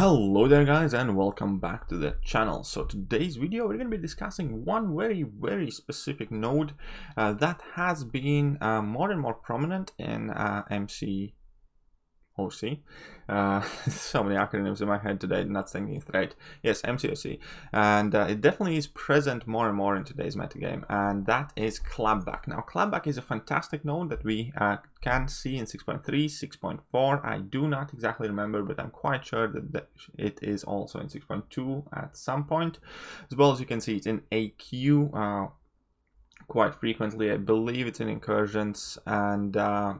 Hello there guys, and welcome back to the channel. So today's video we're going to be discussing one very specific node that has been more and more prominent in MCOC. So many acronyms in my head today, not thinking straight. Yes, MCOC. And it definitely is present more and more in today's metagame, and that is Clapback. Now, Clapback is a fantastic node that we can see in 6.3, 6.4. I do not exactly remember, but I'm quite sure that it is also in 6.2 at some point. As well as you can see, it's in AQ. Quite frequently. I believe it's in incursions, and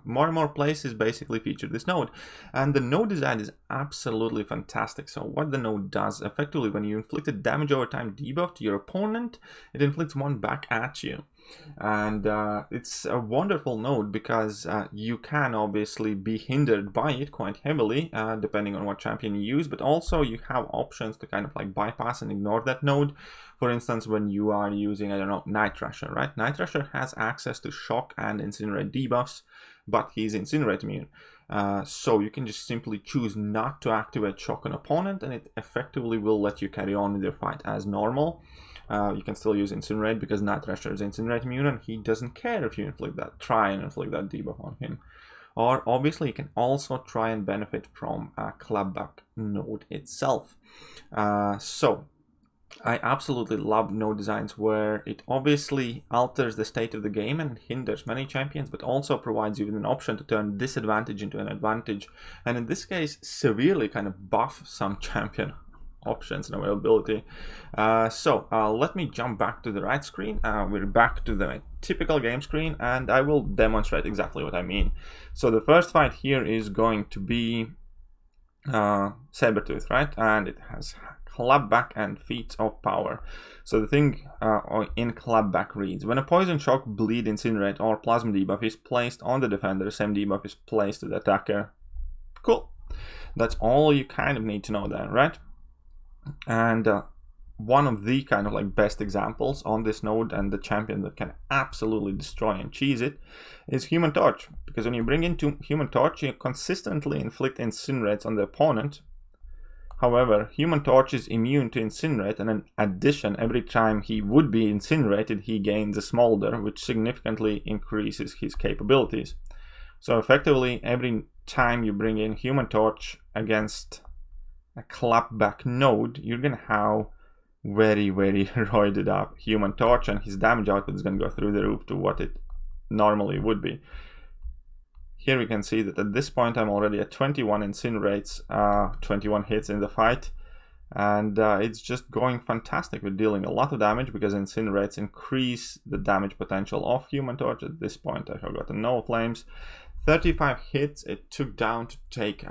more and more places basically feature this node. And the node design is absolutely fantastic. So what the node does, effectively, when you inflict a damage over time debuff to your opponent, it inflicts one back at you. And it's a wonderful node because you can obviously be hindered by it quite heavily depending on what champion you use, but also you have options to kind of like bypass and ignore that node. For instance, when you are using, I don't know, Night Rusher, right? Night Rusher has access to Shock and Incinerate debuffs, but he's Incinerate immune. So you can just simply choose not to activate Shock on opponent, and it effectively will let you carry on with your fight as normal. You can still use Incinerate because Night Rusher is Incinerate immune, and he doesn't care if you inflict that, try and inflict that debuff on him. Or obviously you can also try and benefit from a Clapback node itself. So I absolutely love node designs where it obviously alters the state of the game and hinders many champions, but also provides you with an option to turn disadvantage into an advantage, and in this case severely kind of buff some champion options and availability. Let me jump back to the right screen. We're back to the typical game screen, and I will demonstrate exactly what I mean. So the first fight here is going to be Sabertooth, right? And it has Clapback and Feats of Power. So the thing in Clapback reads: when a Poison Shock, Bleed, Incinerate, or Plasma debuff is placed on the defender, the same debuff is placed to the attacker. Cool. That's all you kind of need to know then, right? And one of the kind of like best examples on this node, and the champion that can absolutely destroy and cheese it, is Human Torch. Because when you bring into Human Torch, you consistently inflict Incinerates on the opponent. However, Human Torch is immune to Incinerate, and in addition, every time he would be incinerated, he gains a Smolder, which significantly increases his capabilities. So effectively, every time you bring in Human Torch against a Clapback node, you're going to have very roided up Human Torch, and his damage output is going to go through the roof to what it normally would be. Here we can see that at this point I'm already at 21 Incinerates, 21 hits in the fight, and it's just going fantastic. We're dealing a lot of damage because Incinerates increase the damage potential of Human Torch. At this point I have gotten no flames. 35 hits it took down to take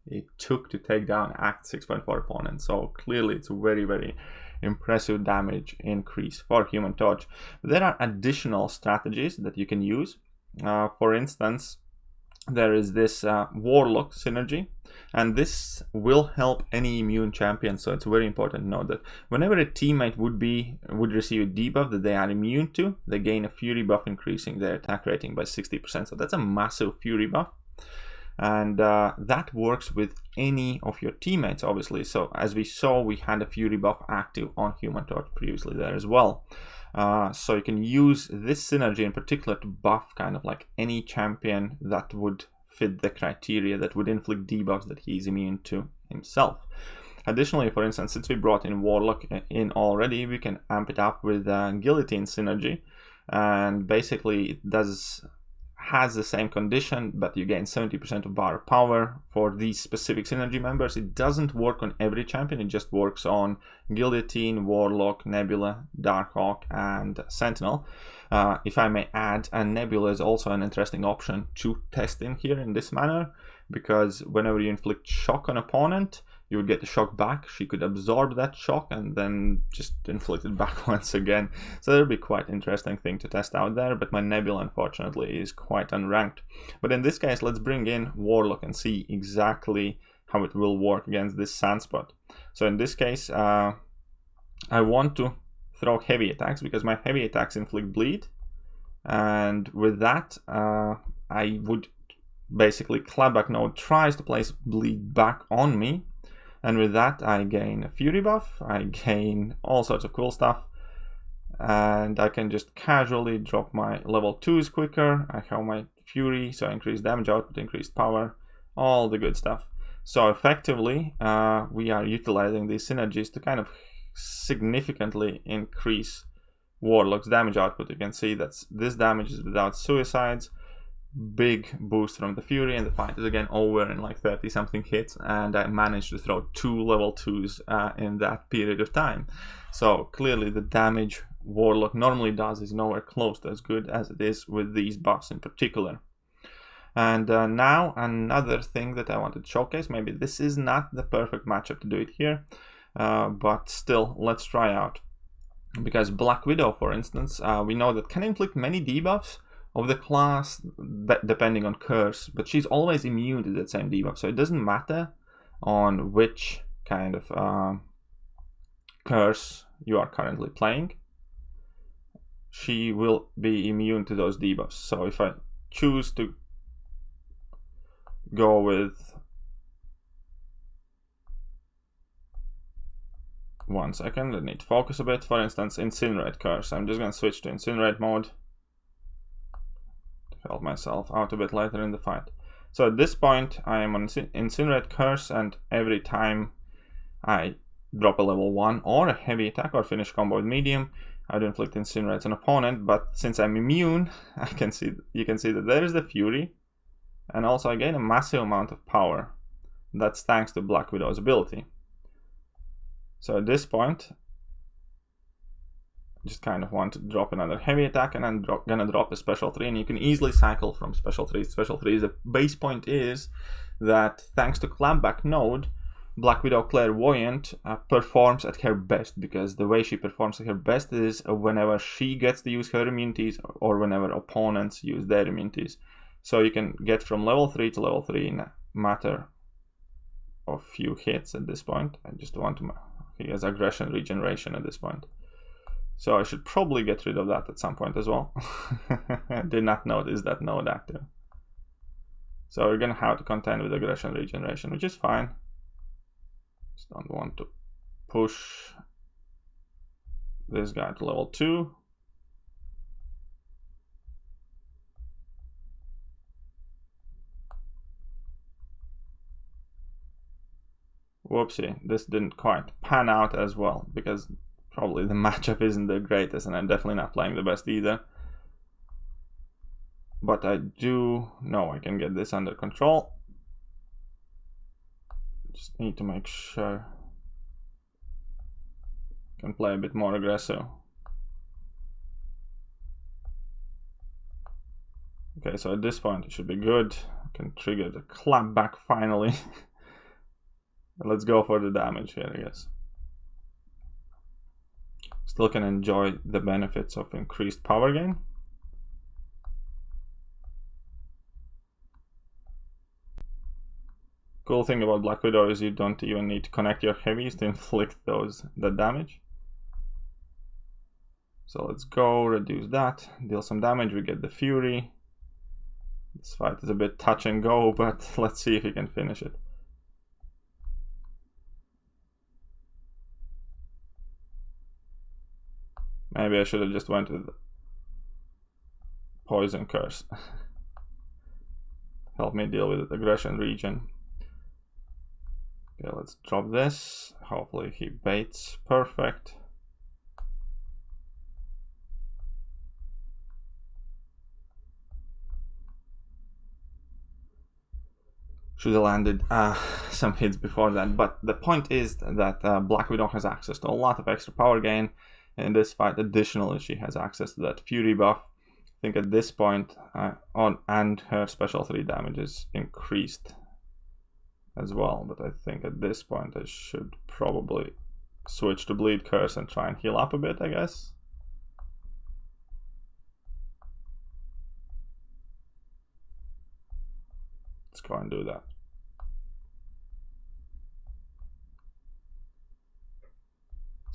it took to take down Act 6.4 opponent, so clearly it's a very impressive damage increase for Human Torch. But there are additional strategies that you can use. For instance, there is this Warlock synergy, and this will help any immune champion. So it's very important to note that whenever a teammate would receive a debuff that they are immune to, they gain a Fury buff, increasing their attack rating by 60%. So that's a massive Fury buff, and that works with any of your teammates, obviously. So as we saw, we had a Fury buff active on Human Torch previously there as well. So you can use this synergy in particular to buff kind of like any champion that would fit the criteria that would inflict debuffs that he's immune to himself. Additionally, for instance, since we brought in Warlock in already, we can amp it up with Guillotine synergy, and basically it has the same condition, but you gain 70% of bar power for these specific synergy members. It doesn't work on every champion, it just works on Guillotine, Warlock, Nebula, Darkhawk, and Sentinel. If I may add, and Nebula is also an interesting option to test in here in this manner, because whenever you inflict shock on opponent, you would get the shock back. She could absorb that shock and then just inflict it back once again. So that would be quite interesting thing to test out there, but my Nebula unfortunately is quite unranked. But in this case, let's bring in Warlock and see exactly how it will work against this Sandspot. So in this case, I want to throw heavy attacks because my heavy attacks inflict bleed, and with that I would basically Clapback node tries to place bleed back on me, and with that I gain a fury buff, I gain all sorts of cool stuff, and I can just casually drop my level 2s quicker. I have my fury, so I increase damage output, increased power, all the good stuff. So effectively we are utilizing these synergies to kind of significantly increase Warlock's damage output. You can see that this damage is without suicides, big boost from the fury, and the fight is again over in like 30 something hits, and I managed to throw 2 level 2s in that period of time. So clearly the damage Warlock normally does is nowhere close to as good as it is with these buffs in particular. And now another thing that I wanted to showcase, maybe this is not the perfect matchup to do it here, but still let's try out. Because Black Widow, for instance, we know that can inflict many debuffs of the class depending on curse, but she's always immune to that same debuff, so it doesn't matter on which kind of curse you are currently playing, she will be immune to those debuffs. So if I choose to go with, one second, I need to focus a bit, for instance, Incinerate curse. I'm just going to switch to Incinerate mode to help myself out a bit later in the fight. So at this point I am on Incinerate curse, and every time I drop a level 1 or a heavy attack or finish combo with medium, I would inflict Incinerate an opponent. But since I'm immune, you can see that there is the fury, and also I gain a massive amount of power. That's thanks to Black Widow's ability. So at this point, I just kind of want to drop another heavy attack, and I'm gonna drop a special 3, and you can easily cycle from special 3 to special 3. The base point is that thanks to Clapback node, Black Widow Clairvoyant performs at her best, because the way she performs at her best is whenever she gets to use her immunities or whenever opponents use their immunities. So you can get from level 3 to level 3 in a matter of few hits at this point. I just want to... He has aggression regeneration at this point, so I should probably get rid of that at some point as well. I did not notice that node active. So we're gonna have to contend with aggression regeneration, which is fine. Just don't want to push this guy to level 2. Whoopsie, this didn't quite pan out as well, because probably the matchup isn't the greatest, and I'm definitely not playing the best either. But I do know I can get this under control. Just need to make sure I can play a bit more aggressive. Okay, so at this point it should be good. I can trigger the Clapback finally. Let's go for the damage here, I guess. Still can enjoy the benefits of increased power gain. Cool thing about Black Widow is you don't even need to connect your heavies to inflict the damage. So let's go, reduce that, deal some damage, we get the fury. This fight is a bit touch and go, but let's see if we can finish it. Maybe I should have just went with Poison Curse. Help me deal with aggression regen. Okay, let's drop this. Hopefully he baits. Perfect. Should have landed some hits before that, but the point is that Black Widow has access to a lot of extra power gain. In this fight, additionally, she has access to that fury buff. I think at this point, and her special 3 damage is increased as well. But I think at this point, I should probably switch to Bleed Curse and try and heal up a bit, I guess. Let's go and do that.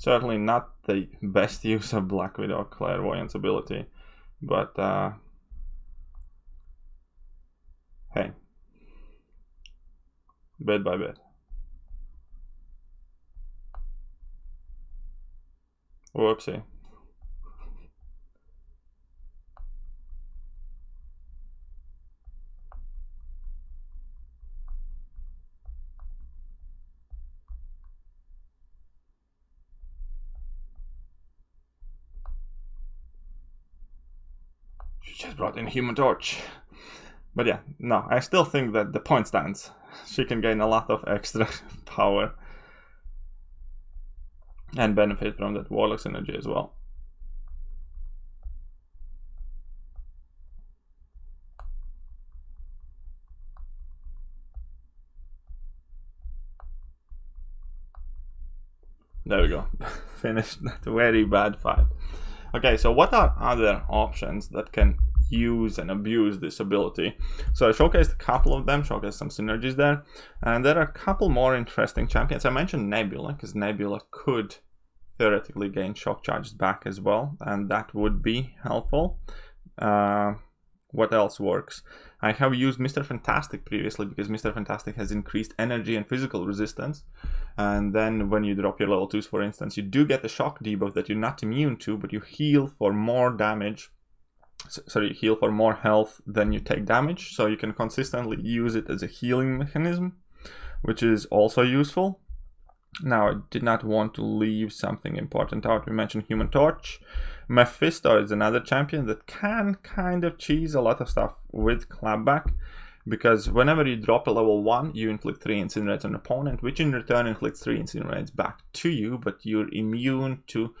Certainly not the best use of Black Widow Clairvoyant's ability, but hey, bit by bit. Whoopsie. She just brought in Human Torch. But yeah, no, I still think that the point stands. She can gain a lot of extra power and benefit from that Warlock's energy as well. There we go. Finished that very bad fight. Okay, so what are other options that can use and abuse this ability? So I showcased a couple of them, showcased some synergies there, and there are a couple more interesting champions. I mentioned Nebula, because Nebula could theoretically gain shock charges back as well, and that would be helpful. What else works? I have used Mr. Fantastic previously because Mr. Fantastic has increased energy and physical resistance, and then when you drop your level 2s, for instance, you do get the shock debuff that you're not immune to, but you heal for more damage. Sorry, heal for more health than you take damage, so you can consistently use it as a healing mechanism, which is also useful. Now, I did not want to leave something important out. We mentioned Human Torch. Mephisto is another champion that can kind of cheese a lot of stuff with Clapback, because whenever you drop a level 1, you inflict 3 incinerates on an opponent, which in return inflicts 3 incinerates back to you, but you're immune to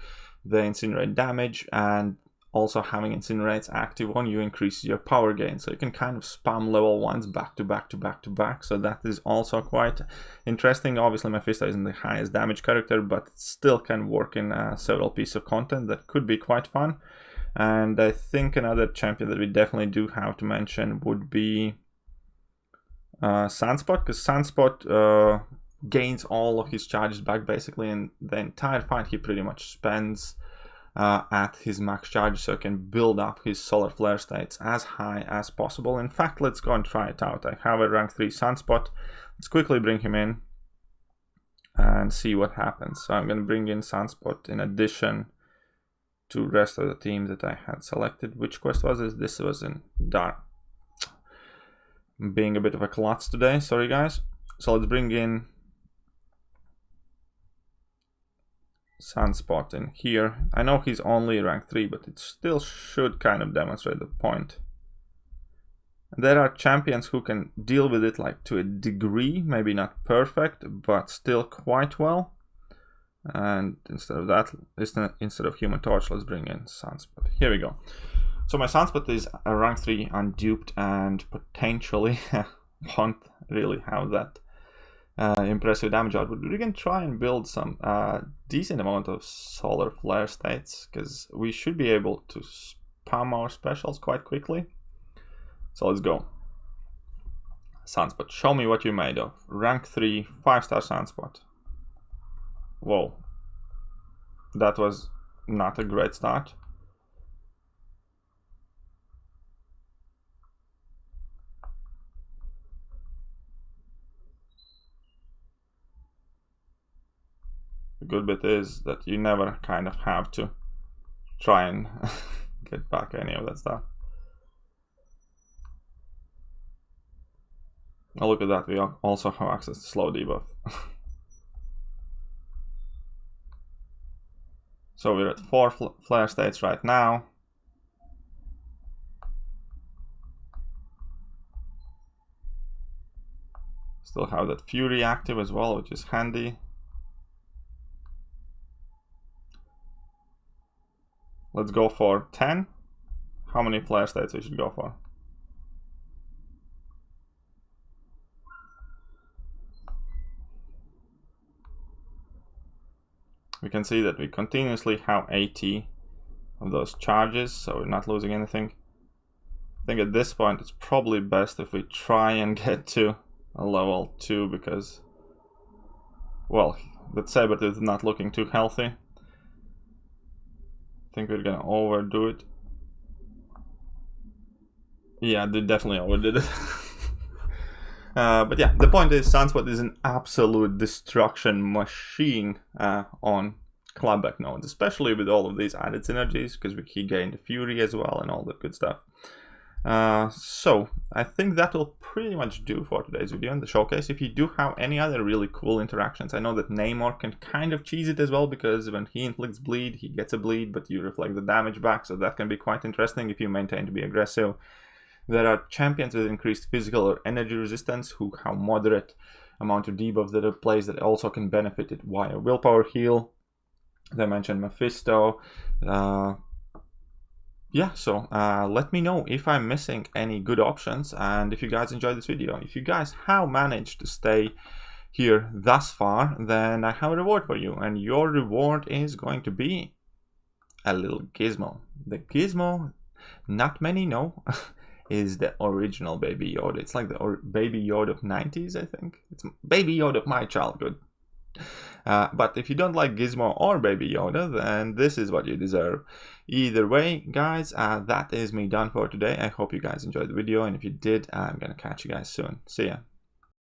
the incinerate damage, and also having incinerates active on you increases your power gain, so you can kind of spam level 1s back to back to back to back, so that is also quite interesting. Obviously Mephisto isn't the highest damage character, but it still can work in several pieces of content that could be quite fun. And I think another champion that we definitely do have to mention would be Sunspot, because Sunspot gains all of his charges back basically, and the entire fight he pretty much spends at his max charge, so can build up his solar flare states as high as possible. In fact, let's go and try it out. I have a rank 3 Sunspot. Let's quickly bring him in and see what happens. So I'm going to bring in Sunspot in addition to the rest of the team that I had selected. Which quest was this? This was in Dark. Being a bit of a klutz today, sorry guys. So let's bring in Sunspot in here. I know he's only rank 3, but it still should kind of demonstrate the point. There are champions who can deal with it like to a degree, maybe not perfect, but still quite well. And instead of that, instead of Human Torch, let's bring in Sunspot. Here we go. So my Sunspot is a rank 3 unduped and potentially won't really have that impressive damage output. We can try and build some decent amount of solar flare states, because we should be able to spam our specials quite quickly. So let's go. Sunspot, show me what you're made of. Rank 3, 5-star Sunspot. Whoa. That was not a great start. The good bit is that you never kind of have to try and get back any of that stuff. Oh, look at that, we also have access to slow debuff. So we're at 4 flare states right now. Still have that Fury active as well, which is handy. Let's go for 10. How many flare states we should go for? We can see that we continuously have 80 of those charges, so we're not losing anything. I think at this point it's probably best if we try and get to a level 2, because, well, that Saber is not looking too healthy. I think we're gonna overdo it. Yeah, they definitely overdid it. But yeah, the point is, Sunspot is an absolute destruction machine on Clapback nodes, especially with all of these added synergies, because he gained Fury as well and all that good stuff. So I think that will pretty much do for today's video in the showcase. If you do have any other really cool interactions, I know that Namor can kind of cheese it as well, because when he inflicts bleed, he gets a bleed, but you reflect the damage back, so that can be quite interesting if you maintain to be aggressive. There are champions with increased physical or energy resistance who have moderate amount of debuffs that are placed that also can benefit it via willpower heal. They mentioned Mephisto. Yeah, so let me know if I'm missing any good options, and if you guys enjoyed this video. If you guys have managed to stay here thus far, then I have a reward for you, and your reward is going to be a little gizmo. The gizmo, not many know, is the original Baby Yoda. It's like the Baby Yoda of 90s, I think. It's Baby Yoda of my childhood. But if you don't like Gizmo or Baby Yoda, then this is what you deserve. Either way, guys, that is me done for today. I hope you guys enjoyed the video, and if you did, I'm gonna catch you guys soon. See ya.